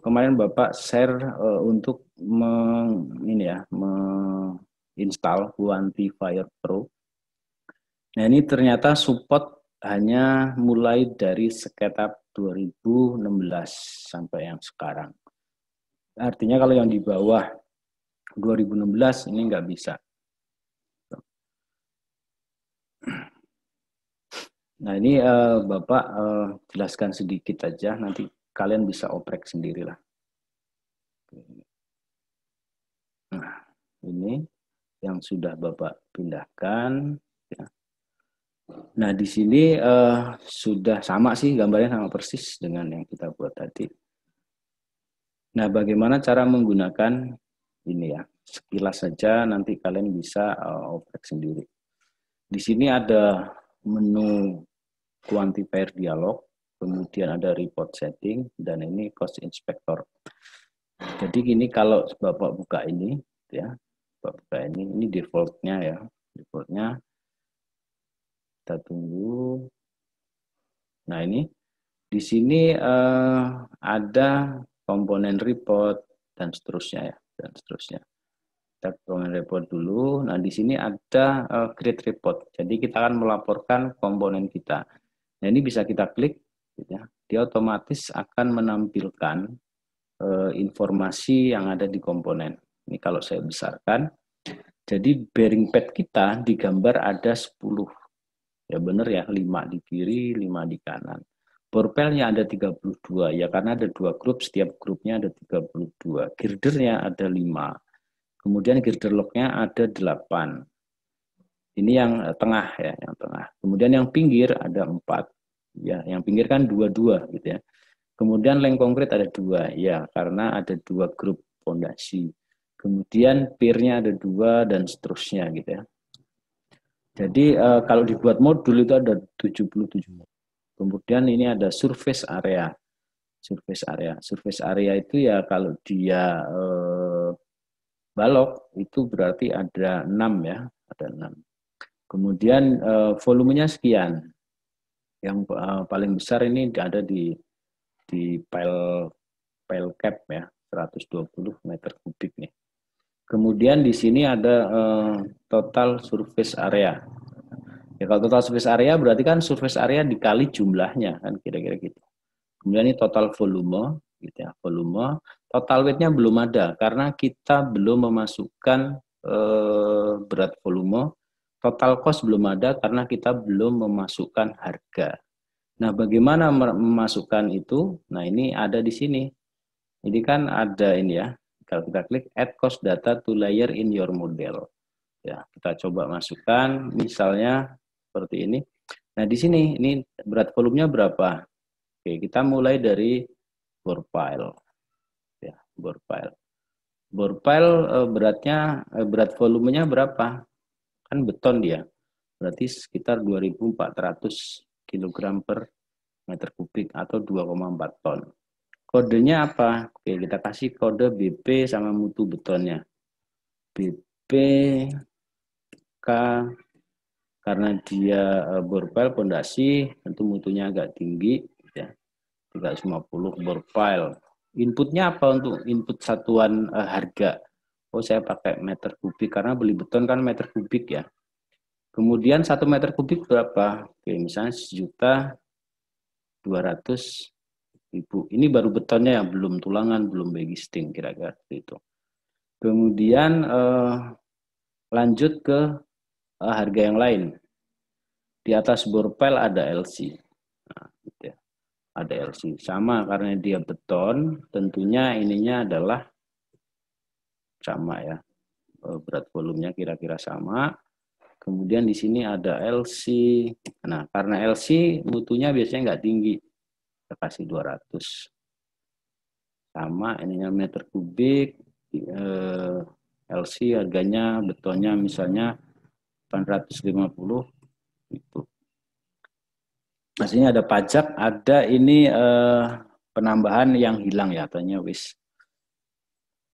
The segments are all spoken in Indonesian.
kemarin Bapak share untuk menginstal Quantifier Pro. Nah, ini ternyata support hanya mulai dari sekitar 2016 sampai yang sekarang. Artinya kalau yang di bawah 2016 ini nggak bisa. Nah, ini Bapak jelaskan sedikit aja, nanti kalian bisa oprek sendirilah. Nah, ini yang sudah Bapak pindahkan. Ya. Nah, di sini sudah sama sih, gambarnya sama persis dengan yang kita buat tadi. Nah, bagaimana cara menggunakan ini ya? Sekilas saja nanti kalian bisa oprek sendiri. Di sini ada menu quantifier dialog, kemudian ada report setting, dan ini cost inspector. Jadi gini, kalau Bapak buka ini, ya, Bapak buka ini defaultnya ya, defaultnya. Kita tunggu. Nah, ini di sini ada komponen report dan seterusnya ya, dan seterusnya. Kita komponen report dulu. Nah, di sini ada create report. Jadi kita akan melaporkan komponen kita. Nah, ini bisa kita klik, gitu ya. Dia otomatis akan menampilkan informasi yang ada di komponen. Ini kalau saya besarkan. Jadi bearing pad kita digambar ada 10. Ya benar ya, 5 di kiri, 5 di kanan. Borpelnya ada 32, ya karena ada 2 grup, setiap grupnya ada 32. Girdernya ada 5. Kemudian girder locknya ada 8. Ini yang tengah ya, yang tengah. Kemudian yang pinggir ada 4. Ya, yang pinggir kan 22 gitu ya. Kemudian leng konkret ada 2, ya karena ada 2 grup fondasi. Kemudian pier-nya ada 2 dan seterusnya gitu ya. Jadi kalau dibuat modul itu ada 77. Kemudian ini ada surface area. Surface area. Surface area itu ya kalau dia balok itu berarti ada 6 ya, ada 6. Kemudian volumenya sekian. Yang paling besar ini ada di pile cap ya, 120 meter kubik nih. Kemudian di sini ada total surface area. Ya kalau total surface area berarti kan surface area dikali jumlahnya kan kira-kira gitu. Kemudian ini total volume gitu ya, volume. Total weight-nya belum ada karena kita belum memasukkan berat volume. Total cost belum ada karena kita belum memasukkan harga. Nah, bagaimana memasukkan itu? Nah, ini ada di sini. Ini kan ada ini ya. Kalau kita klik add cost data to layer in your model. Ya, kita coba masukkan misalnya seperti ini. Nah, di sini ini berat volumenya berapa? Oke, kita mulai dari bore pile. Ya, bore pile. Bore pile berat volumenya berapa? Kan beton dia. Berarti sekitar 2.400 kg per meter kubik atau 2,4 ton. Kodenya apa? Oke, kita kasih kode BP sama mutu betonnya. BP K karena dia bore pile pondasi, tentu mutunya agak tinggi ya. 350 bore pile. Inputnya apa untuk input satuan harga? Oh, saya pakai meter kubik karena beli beton kan meter kubik ya. Kemudian 1 meter kubik berapa? Oke, misalnya 1.200.000. Ini baru betonnya yang belum tulangan, belum bagisting kira-kira itu. Kemudian lanjut ke harga yang lain. Di atas bore pile ada LC. Nah, gitu ya. Ada LC. Sama karena dia beton, tentunya ininya adalah sama ya. Berat volumenya kira-kira sama. Kemudian di sini ada LC. Nah, karena LC mutunya biasanya nggak tinggi. Kita kasih 200. Sama ininya meter kubik. LC harganya betonnya misalnya 850 itu. Nah, sini ada pajak, ada ini penambahan yang hilang ya, tanya wis.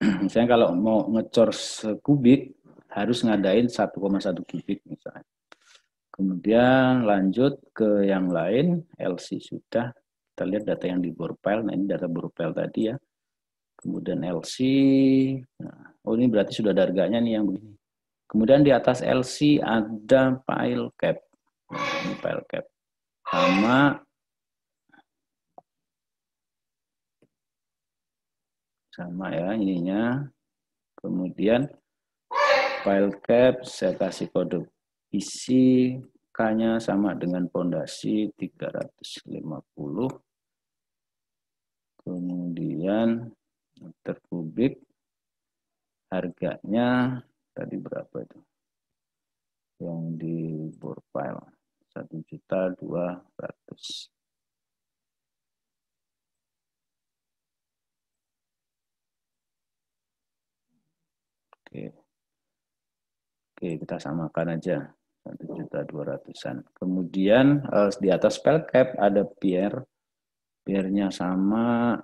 Misalnya kalau mau ngecor sekubik harus ngadain 1,1 kubik misalnya. Kemudian lanjut ke yang lain, LC sudah. Kita lihat data yang di bore pile. Nah, ini data bore pile tadi ya. kemudian LC. Nah, oh ini berarti sudah ada harganya nih yang begini. Kemudian di atas LC ada pile cap. Nah, ini pile cap. Sama ya ininya. Kemudian pile cap saya kasih kode isi K-nya sama dengan pondasi 350. Kemudian meter kubik harganya tadi berapa itu? Yang di bore pile 1.200.000. Oke. Oke, kita samakan aja 1.200.000-an. Kemudian di atas pile cap ada pier. Piernya sama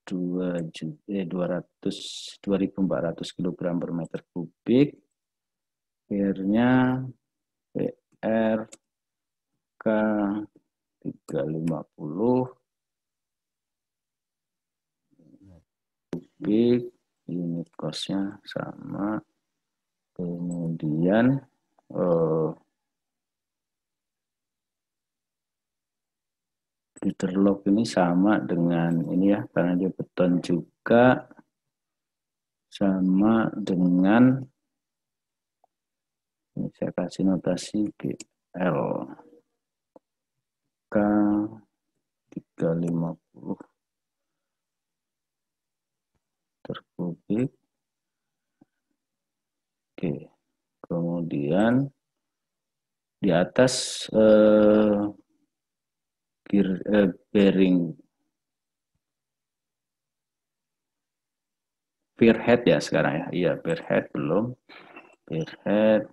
2.400 kg per meter kubik. Piernya PR K 350 kubik, unit costnya sama. Kemudian interlock ini sama dengan ini ya, karena dia beton juga, sama dengan ini saya kasih notasi GL K 350 terkubik. Oke, kemudian di atas bearing pier head ya sekarang ya. Iya, pier head belum. Pier head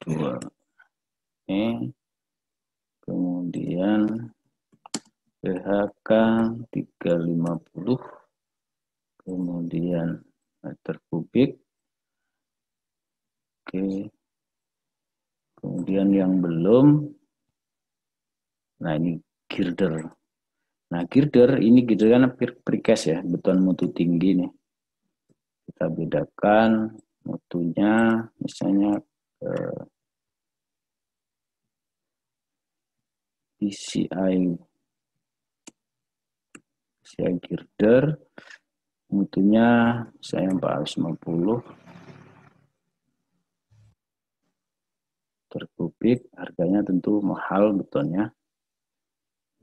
2 ini. Kemudian PHK 350. Kemudian meter kubik. Oke. Kemudian yang belum, nah ini girder. Nah girder ini girder kan precast ya, beton mutu tinggi nih. Kita bedakan mutunya, misalnya PCI girder, mutunya saya 450 terkubik, harganya tentu mahal betonnya,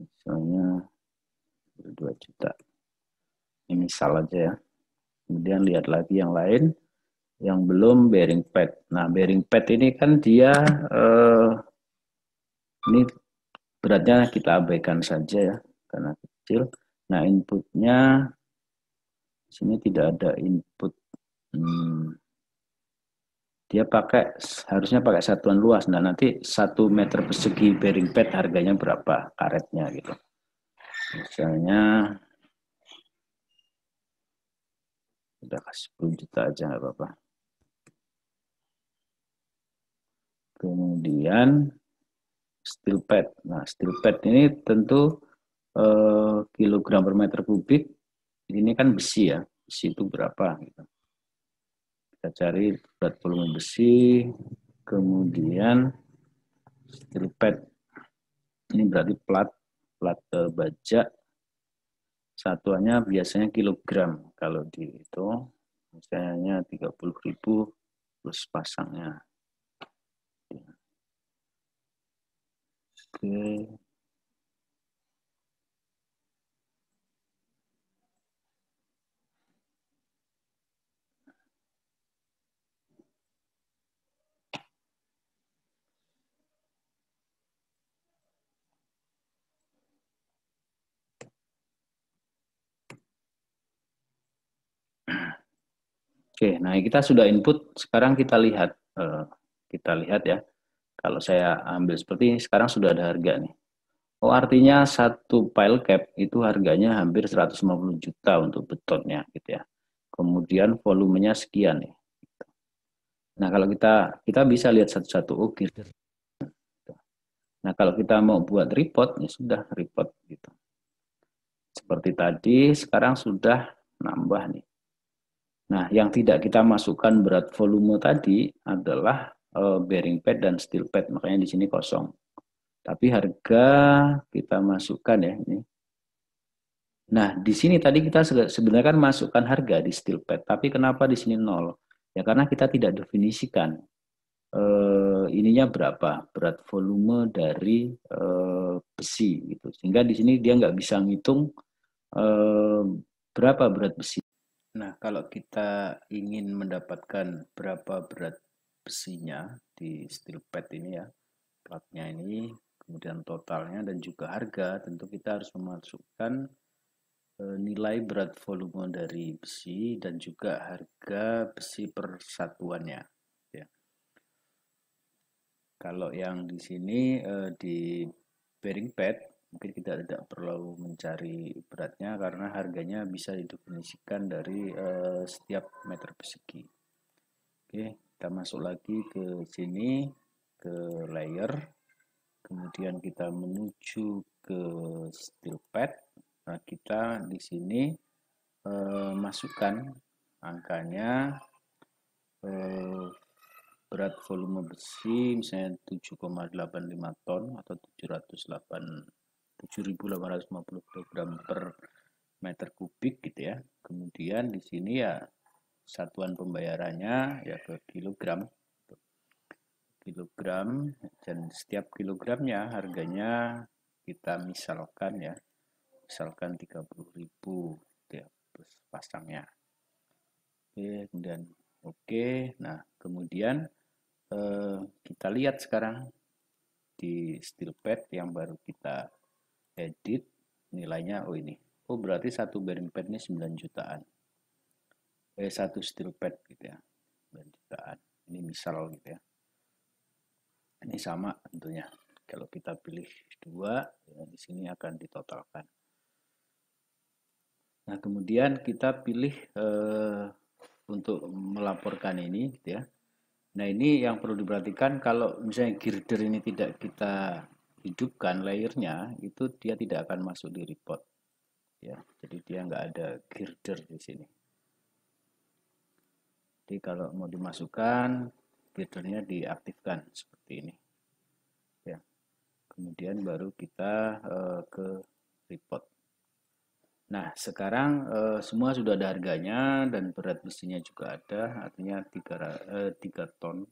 misalnya 2 juta. Ini misal aja ya. Kemudian lihat lagi yang lain, yang belum bearing pad. Nah bearing pad ini kan dia ini beratnya kita abaikan saja ya karena kecil. Nah inputnya sini tidak ada input. Dia harusnya pakai satuan luas. Nah nanti 1 meter persegi bearing pad harganya berapa karetnya gitu. Misalnya udah kasih 10 juta aja nggak apa-apa. Kemudian steel pad. Nah steel pad ini tentu kilogram per meter kubik. Ini kan besi ya. Besi itu berapa gitu. Kita cari berat volume besi, kemudian steel pad. Ini berarti plat baja. Satuannya biasanya kilogram. Kalau di itu misalnya 30.000 plus pasangnya. Oke. Oke, nah kita sudah input. Sekarang kita lihat ya. Kalau saya ambil seperti ini, sekarang sudah ada harga nih. Oh, artinya satu pile cap itu harganya hampir 150 juta untuk betonnya gitu ya. Kemudian volumenya sekian nih. Nah, kalau kita bisa lihat satu-satu, oh girder. Nah, kalau kita mau buat report, ya sudah report gitu. Seperti tadi, sekarang sudah nambah nih. Nah, yang tidak kita masukkan berat volume tadi adalah bearing pad dan steel pad, makanya di sini kosong. Tapi harga kita masukkan ya ini. Nah, di sini tadi kita sebenarnya kan masukkan harga di steel pad, tapi kenapa di sini nol? Ya karena kita tidak definisikan ininya berapa berat volume dari besi gitu. Sehingga di sini dia nggak bisa ngitung berapa berat besi. Nah, kalau kita ingin mendapatkan berapa berat besinya di steel pad ini ya, platnya ini, kemudian totalnya dan juga harga, tentu kita harus memasukkan nilai berat volume dari besi dan juga harga besi per satuannya. Ya. Kalau yang di sini di bearing pad, mungkin kita tidak perlu mencari beratnya karena harganya bisa didefinisikan dari setiap meter persegi. Oke, kita masuk lagi ke sini, ke layer, kemudian kita menuju ke steel pad. Nah, kita di sini masukkan angkanya berat volume besi misalnya 7,85 ton atau 7.850 kg per meter kubik gitu ya. Kemudian di sini ya satuan pembayarannya ya ke kilogram. Kilogram dan setiap kilogramnya harganya kita misalkan ya. Misalkan 30.000 ya pasangnya. Oke, kemudian oke. Nah, kemudian kita lihat sekarang di steel pad yang baru kita edit nilainya ini. Oh, berarti satu bearing pad ini 9 jutaan. Satu steel pad gitu ya. 9 jutaan. Ini misal gitu ya. Ini sama tentunya. Kalau kita pilih 2, ya, di sini akan ditotalkan. Nah, kemudian kita pilih untuk melaporkan ini gitu ya. Nah, ini yang perlu diperhatikan kalau misalnya girder ini tidak kita hidupkan layernya, itu dia tidak akan masuk di report. Ya, jadi dia nggak ada girder di sini. Jadi kalau mau dimasukkan, girdernya diaktifkan seperti ini. Ya, kemudian baru kita ke report. Nah, sekarang semua sudah ada harganya dan berat besinya juga ada, artinya 3 ton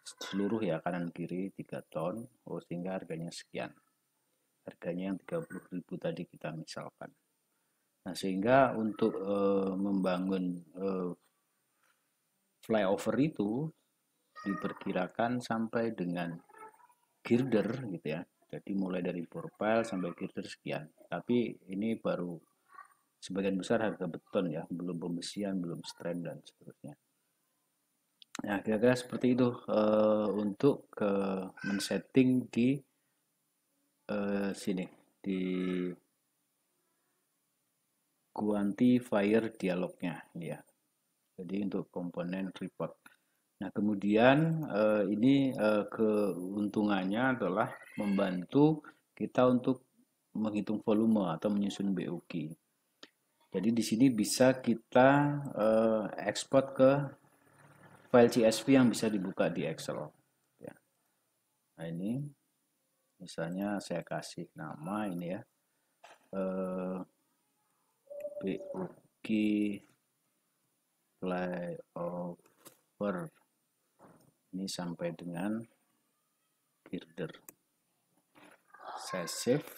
seluruh ya, kanan kiri 3 ton, sehingga harganya sekian. Harganya yang 30.000 tadi kita misalkan. Nah, sehingga untuk membangun flyover itu diperkirakan sampai dengan girder gitu ya. Jadi mulai dari bore pile sampai girder sekian. Tapi ini baru sebagian besar harga beton ya, belum pembesian, belum strand dan seterusnya. Nah, kira-kira seperti itu untuk men-setting di sini di quantifier dialognya ya. Jadi untuk komponen report. Nah, kemudian ini keuntungannya adalah membantu kita untuk menghitung volume atau menyusun BOQ. Jadi di sini bisa kita ekspor ke file CSV yang bisa dibuka di Excel. Ya. Nah, ini misalnya saya kasih nama ini ya, BOQ flyover ini sampai dengan girder. Saya save,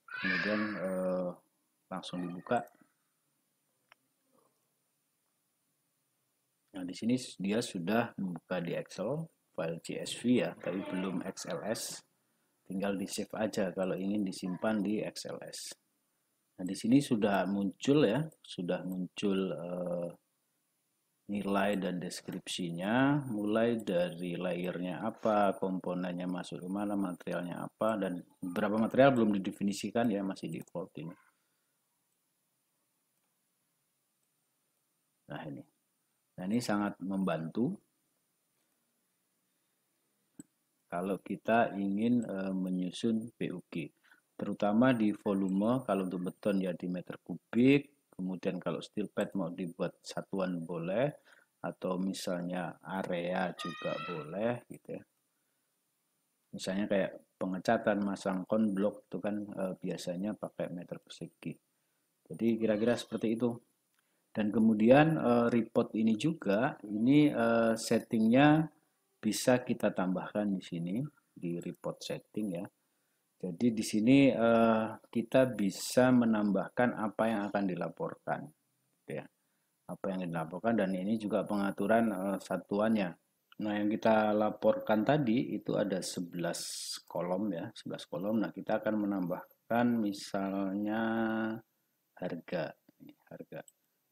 kemudian langsung dibuka. Nah, di sini dia sudah membuka di Excel file CSV ya, tapi belum XLS. Tinggal di save aja kalau ingin disimpan di XLS. Nah, di sini sudah muncul ya, sudah muncul nilai dan deskripsinya, mulai dari layernya apa, komponennya masuk ke mana, materialnya apa, dan beberapa material belum didefinisikan ya, masih default ini. Nah, ini. Nah, ini sangat membantu kalau kita ingin menyusun BUG, terutama di volume. Kalau untuk beton ya di meter kubik, kemudian kemudian kalau steel pad mau dibuat satuan boleh, atau misalnya area juga boleh gitu ya. Misalnya kayak pengecatan, masang konblok itu kan biasanya pakai meter persegi. Jadi kira-kira seperti itu. Dan kemudian report ini juga, ini settingnya bisa kita tambahkan di sini di report setting ya. Jadi di sini kita bisa menambahkan apa yang akan dilaporkan, gitu ya. Apa yang dilaporkan, dan ini juga pengaturan satuannya. Nah, yang kita laporkan tadi itu ada 11 kolom ya, 11 kolom. Nah, kita akan menambahkan misalnya harga. Harga.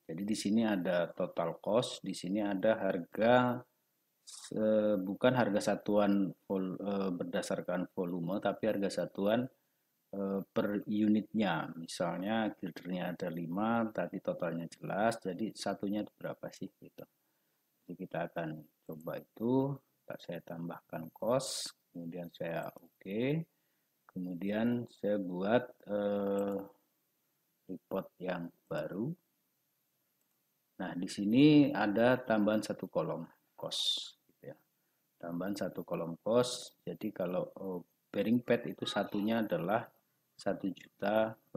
Jadi di sini ada total cost, di sini ada harga bukan harga satuan berdasarkan volume, tapi harga satuan per unitnya. Misalnya girdernya ada 5, tadi totalnya jelas, jadi satunya itu berapa sih gitu. Jadi kita akan coba itu, saya tambahkan cost, kemudian saya oke, kemudian saya buat report yang baru. Nah, di sini ada tambahan satu kolom cost, gitu ya. Tambahan satu kolom cost. Jadi kalau bearing pad itu satunya adalah 1.800.000.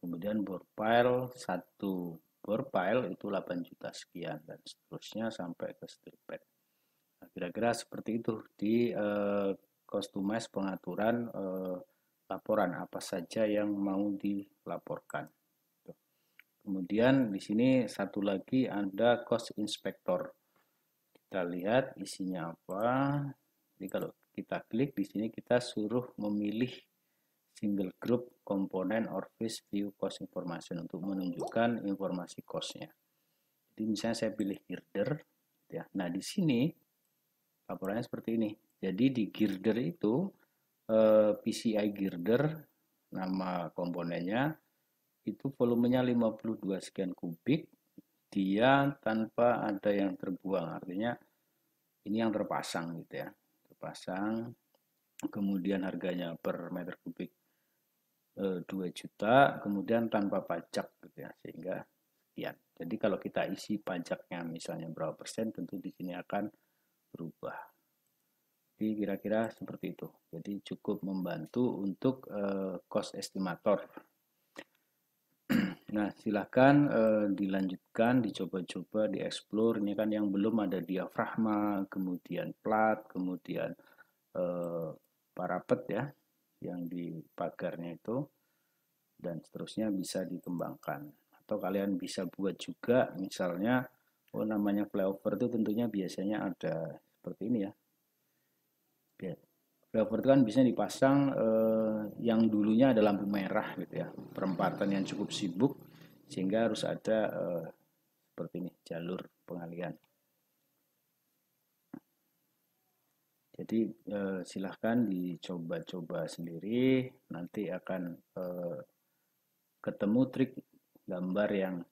Kemudian bore pile, satu bore pile itu 8 juta sekian, dan seterusnya sampai ke steel pad. Nah, kira-kira seperti itu di customize pengaturan laporan apa saja yang mau dilaporkan. Kemudian di sini satu lagi ada cost inspector. Kita lihat isinya apa. Jadi kalau kita klik di sini kita suruh memilih single group component or phase view cost information untuk menunjukkan informasi costnya. Jadi misalnya saya pilih girder, ya. Nah di sini laporannya seperti ini. Jadi di girder itu PCI girder, nama komponennya itu volumenya 52 sekian kubik, dia tanpa ada yang terbuang, artinya ini yang terpasang gitu ya, terpasang. Kemudian harganya per meter kubik 2 juta, kemudian tanpa pajak gitu ya, sehingga sekian. Jadi kalau kita isi pajaknya misalnya berapa persen, tentu di sini akan berubah. Jadi kira-kira seperti itu. Jadi cukup membantu untuk cost estimator. Nah, silahkan dilanjutkan, dicoba-coba, dieksplor. Ini kan yang belum ada diafragma, kemudian plat, kemudian parapet ya, yang di pagarnya itu, dan seterusnya bisa dikembangkan. Atau kalian bisa buat juga, misalnya, namanya flyover itu tentunya biasanya ada seperti ini ya. Flyover itu kan bisa dipasang yang dulunya ada lampu merah gitu ya, perempatan yang cukup sibuk, sehingga harus ada seperti ini jalur pengalian. Jadi silahkan dicoba-coba sendiri, nanti akan ketemu trik gambar yang